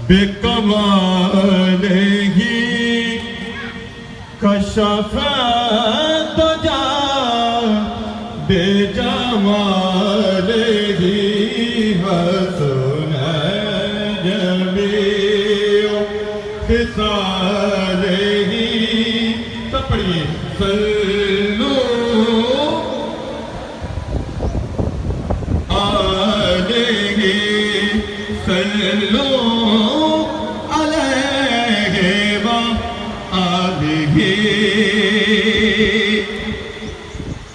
بکمالہ کشف الدجا بجمالہ حسن جمیع خصالہ. سب پڑھئے صلو علیہ صلو علیہ وآلہ.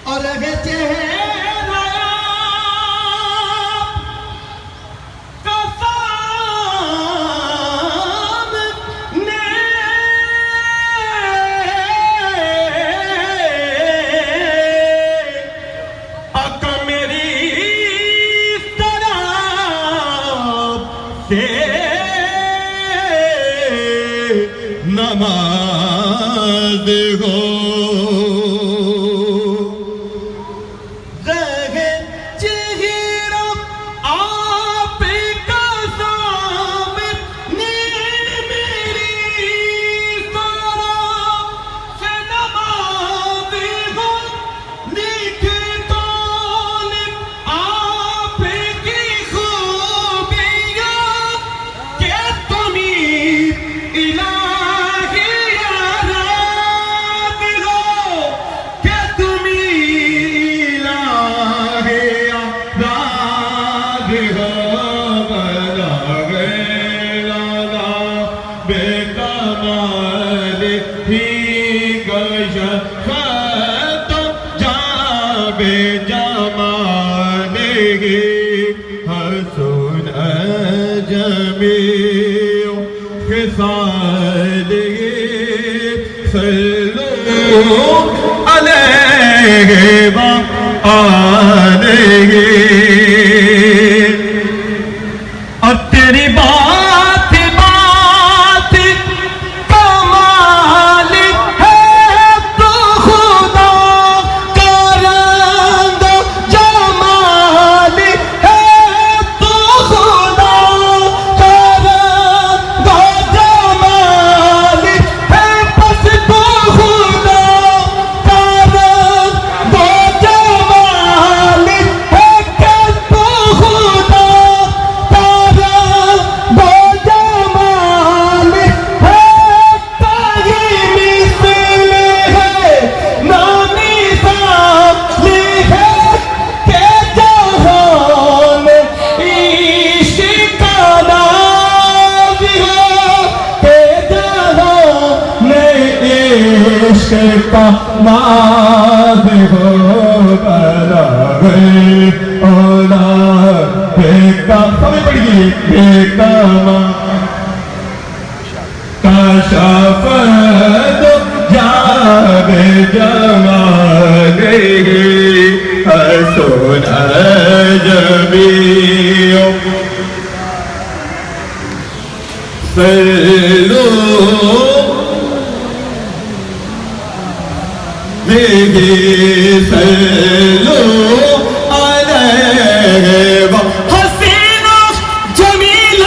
اور اگر چہرہ کا سامنے آقا میری طرف سے نماز ہو. جمیع خصالہ صلو علیہ وآلہ. اور تیری بات بات کمال ہے تو خدا کا رنگ جمال ہے تو خدا کا رنگ جمال ہے بس تو خدا کا رنگ جمال ہے کہ تو خدا کا ناز ہو بلغ اولاد بیکا. سمجھ پڑھئے بیکا کشف الدجا بجمالہ حسن جمیع. صلو صلو علیہ حسین جمیل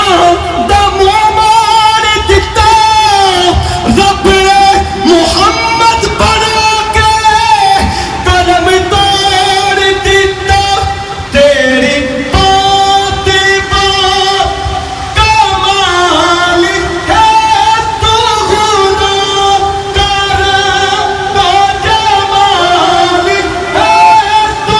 دم مار دیتا رب محمد بڑا کے قلم توڑ دیتا. تیری بات بات کمال ہے تو خدا کا رنگ جمال ہے تو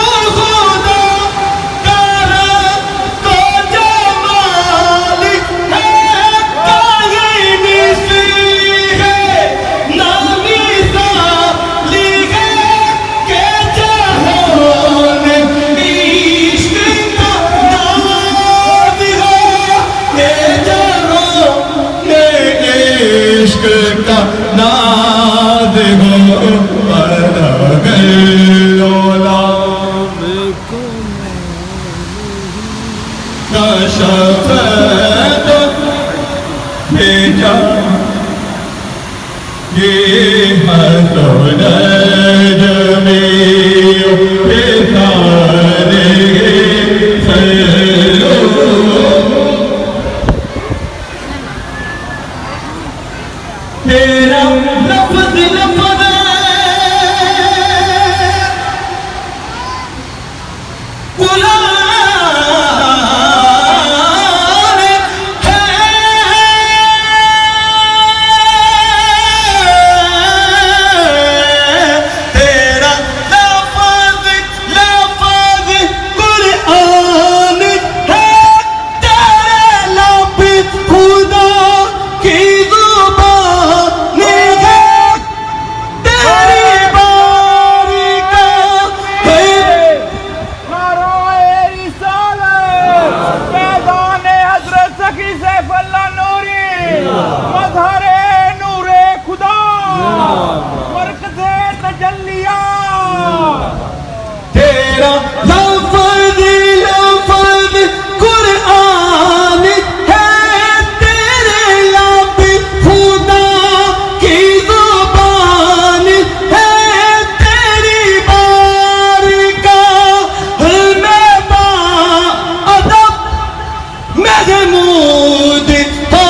محمود ہو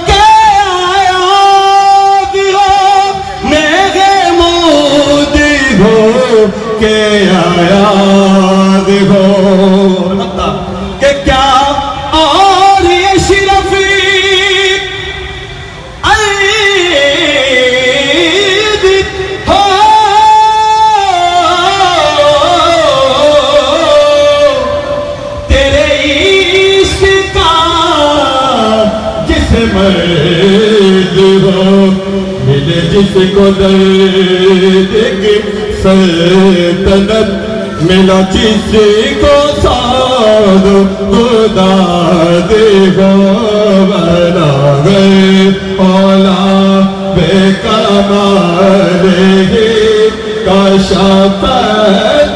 کے آیا ہو محمود ہو کے آیا ہو کہ کیا اور یہ شرفی عید ہو تیرے عشق کا جس مرد ہو ملے جس کو درد کی سلطنت ملا جس کو ساد خدا دے گو بنا گئے اولا بے کمال ہی کشف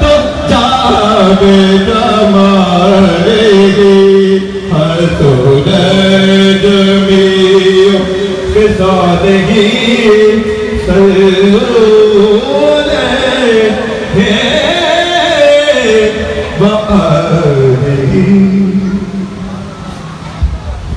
تو جاوے جمال ہی حسود جمیع فسادگی صلو